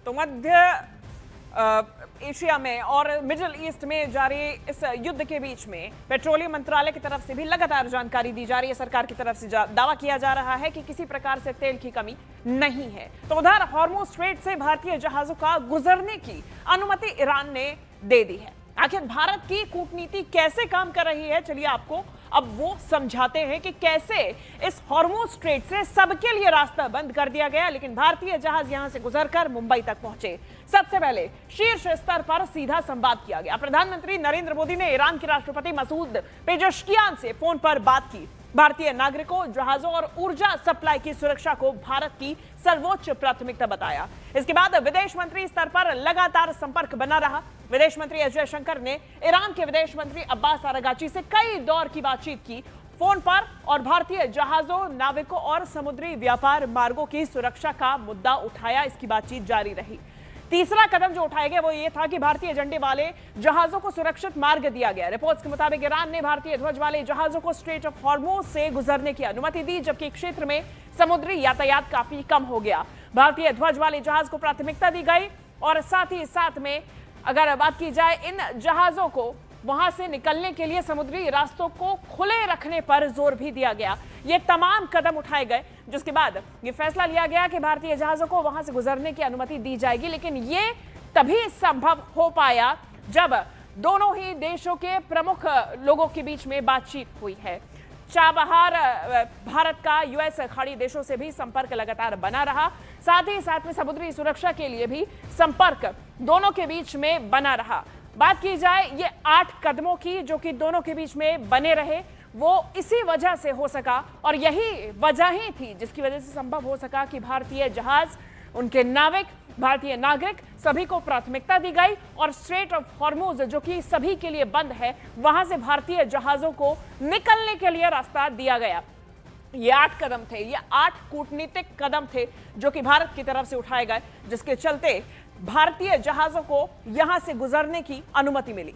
तो मध्य एशिया में और मिडिल ईस्ट में जारी इस युद्ध के बीच में पेट्रोलियम मंत्रालय की तरफ से भी लगातार जानकारी दी जा रही है। सरकार की तरफ से दावा किया जा रहा है कि किसी प्रकार से तेल की कमी नहीं है। तो उधर हॉर्मुज़ स्ट्रेट से भारतीय जहाजों का गुजरने की अनुमति ईरान ने दे दी है। आखिर भारत की कूटनीति कैसे काम कर रही है, चलिए आपको अब वो समझाते हैं कि कैसे इस हॉर्मुज़ स्ट्रेट से सबके लिए रास्ता बंद कर दिया गया, लेकिन भारतीय जहाज यहां से गुजरकर मुंबई तक पहुंचे। सबसे पहले शीर्ष स्तर पर सीधा संवाद किया गया। प्रधानमंत्री नरेंद्र मोदी ने ईरान के राष्ट्रपति मसूद पेजेश्कियान से फोन पर बात की। भारतीय नागरिकों, जहाजों और ऊर्जा सप्लाई की सुरक्षा को भारत की सर्वोच्च प्राथमिकता बताया। इसके बाद विदेश मंत्री स्तर पर लगातार संपर्क बना रहा। विदेश मंत्री एस जयशंकर ने ईरान के विदेश मंत्री अब्बास अरागाची से कई दौर की बातचीत की फोन पर और भारतीय जहाजों, नाविकों और समुद्री व्यापार मार्गों की सुरक्षा का मुद्दा उठाया। इसकी बातचीत जारी रही। तीसरा कदम जो उठाया गया वो ये था कि भारतीय झंडे वाले जहाजों को सुरक्षित मार्ग दिया गया। रिपोर्ट्स के मुताबिक ईरान ने भारतीय ध्वज वाले जहाजों को स्ट्रेट ऑफ हॉर्मुज़ से गुजरने की अनुमति दी, जबकि क्षेत्र में समुद्री यातायात काफी कम हो गया। भारतीय ध्वज वाले जहाज को प्राथमिकता दी गई और साथ ही साथ में अगर बात की जाए इन जहाजों को वहां से निकलने के लिए समुद्री रास्तों को खुले रखने पर जोर भी दिया गया। ये तमाम कदम उठाए गए, जिसके बाद ये फैसला लिया गया कि भारतीय जहाजों को वहां से गुजरने की अनुमति दी जाएगी। लेकिन ये तभी संभव हो पाया जब दोनों ही देशों के प्रमुख लोगों के बीच में बातचीत हुई है। चाबहार भारत का यूएस खाड़ी देशों से भी संपर्क लगातार बना रहा। साथ ही साथ में समुद्री सुरक्षा के लिए भी संपर्क दोनों के बीच में बना रहा। बात की जाए ये 8 कदमों की जो कि दोनों के बीच में बने रहे, वो इसी वजह से हो सका और यही वजह ही थी जिसकी वजह से संभव हो सका कि भारतीय जहाज, उनके नाविक, भारतीय नागरिक सभी को प्राथमिकता दी गई और स्ट्रेट ऑफ हॉर्मुज़ जो कि सभी के लिए बंद है, वहां से भारतीय जहाजों को निकलने के लिए रास्ता दिया गया। ये 8 कदम थे, ये 8 कूटनीतिक कदम थे जो कि भारत की तरफ से उठाए गए, जिसके चलते भारतीय जहाजों को यहां से गुजरने की अनुमति मिली।